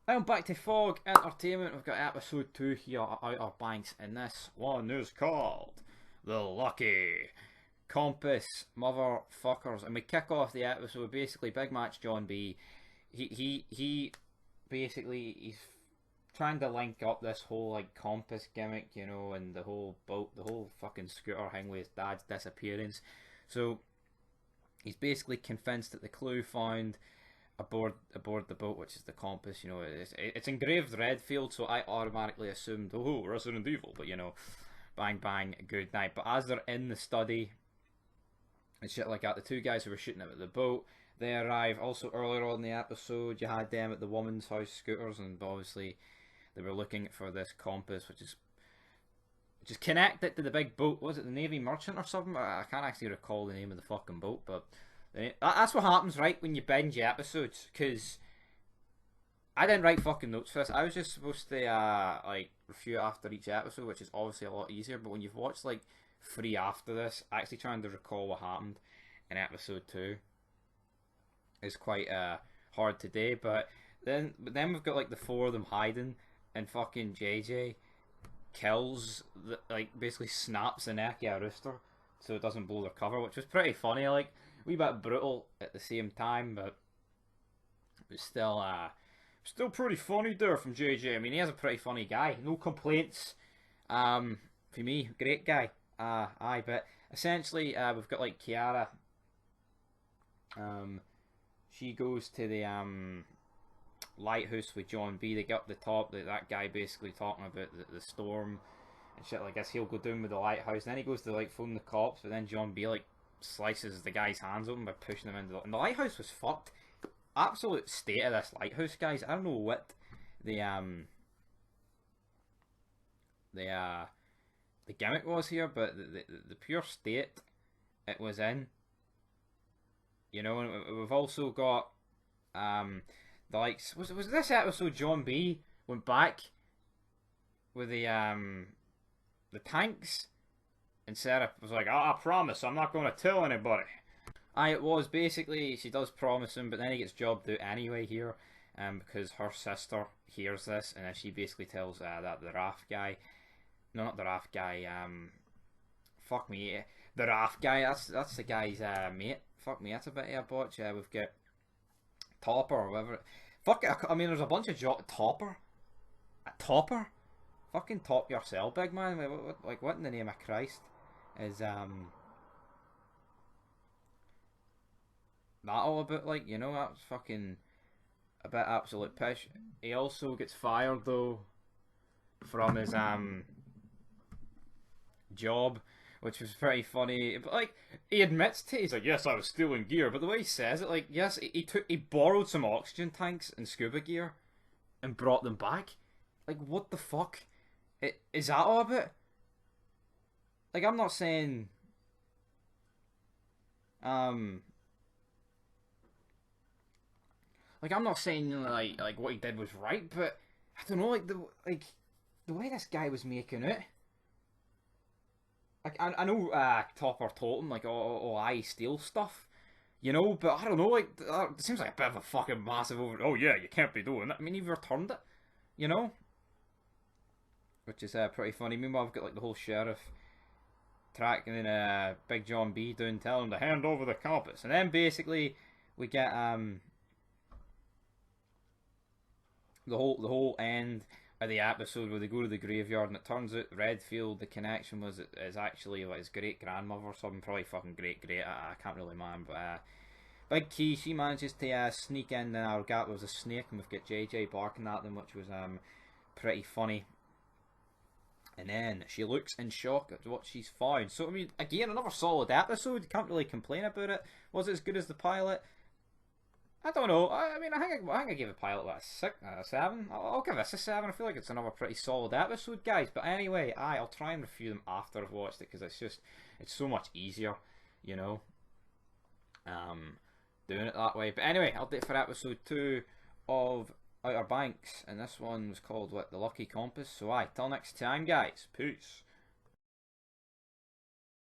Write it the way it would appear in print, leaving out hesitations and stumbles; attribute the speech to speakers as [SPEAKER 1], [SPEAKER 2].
[SPEAKER 1] And back to Fog Entertainment. We've got episode 2 here at Outer Banks, and this one is called The Lucky Compass Motherfuckers. And we kick off the episode basically big match John B. He basically he's trying to link up this whole like compass gimmick, you know, and the whole boat, the whole fucking scooter thing with his dad's disappearance. So he's basically convinced that the clue found aboard the boat, which is the compass. You know, it's engraved Redfield, so I automatically assumed, oh, Resident Evil. But you know, bang bang, good night. But as they're in the study and shit like that, the two guys who were shooting at the boat, they arrive. Also earlier on in the episode, you had them at the woman's house scooters, and obviously they were looking for this compass, which is connected to the big boat. Was it the Navy Merchant or something? I can't actually recall the name of the fucking boat, but that's what happens, right, when you binge episodes. Because I didn't write fucking notes for this. I was just supposed to like review after each episode, which is obviously a lot easier. But when you've watched like three after this, actually trying to recall what happened in episode 2 is quite hard today. But then we've got like the four of them hiding, and fucking JJ kills like basically snaps the neck of a rooster so it doesn't blow their cover, which was pretty funny. Like a wee bit brutal at the same time, but it was still pretty funny there from JJ. I mean, he is a pretty funny guy. No complaints. For me, great guy. Aye, but essentially, we've got like Kiara. Um, she goes to the lighthouse with John B. They get up the top. That guy basically talking about the storm and shit like this. He'll go down with the lighthouse. And then he goes to like phone the cops, but then John B. like slices the guy's hands open by pushing him into and the lighthouse was fucked. Absolute state of this lighthouse, guys. I don't know what the the uh the gimmick was here, but the pure state it was in. You know, and we've also got the likes. Was this episode John B went back with the tanks, and Sarah was like, oh, I promise I'm not going to tell anybody. It was basically she does promise him, but then he gets jobbed out anyway here, because her sister hears this, and then she basically tells that the Raft guy, no, not the Raft guy, fuck me, the Raft guy. That's the guy's mate. Fuck me, that's a bit of a botch. We've got Topper or whatever. Fuck it. I mean, there's a bunch of Topper, a Topper. Fucking top yourself, big man. What in the name of Christ is that all about? Like, you know, that's fucking a bit absolute pish. He also gets fired though from his job, which was pretty funny. But like, he admits to it, he's like, yes, I was stealing gear. But the way he says it, like, yes, he borrowed some oxygen tanks and scuba gear and brought them back. Like, what the fuck? Is that all about? Like, I'm not saying um like I'm not saying like what he did was right, but I don't know, the way this guy was making it. Like I know Topper told him like oh I steal stuff, you know, but I don't know, like it seems like a bit of a fucking massive over. Oh yeah, you can't be doing that. I mean, he returned it, you know, which is pretty funny. Meanwhile, I've got like the whole sheriff tracking Big John B down, telling him to hand over the compass, and then basically we get the whole end of the episode where they go to the graveyard, and it turns out Redfield, the connection is actually like his great grandmother or something, probably fucking great. I can't really remember, but Big Key, she manages to sneak in our gap. There was a snake, and we've got JJ barking at them, which was pretty funny. And then she looks in shock at what she's found. So I mean, again, another solid episode. Can't really complain about it. Was it as good as the pilot? I don't know. I mean, I think I gave the pilot what, a 6, a 7. I'll give this a 7. I feel like it's another pretty solid episode, guys. But anyway, I'll try and review them after I've watched it, because it's so much easier, you know, doing it that way. But anyway, I'll do it for episode 2 of Outer Banks, and this one was called what, The Lucky Compass. So till next time, guys. Peace.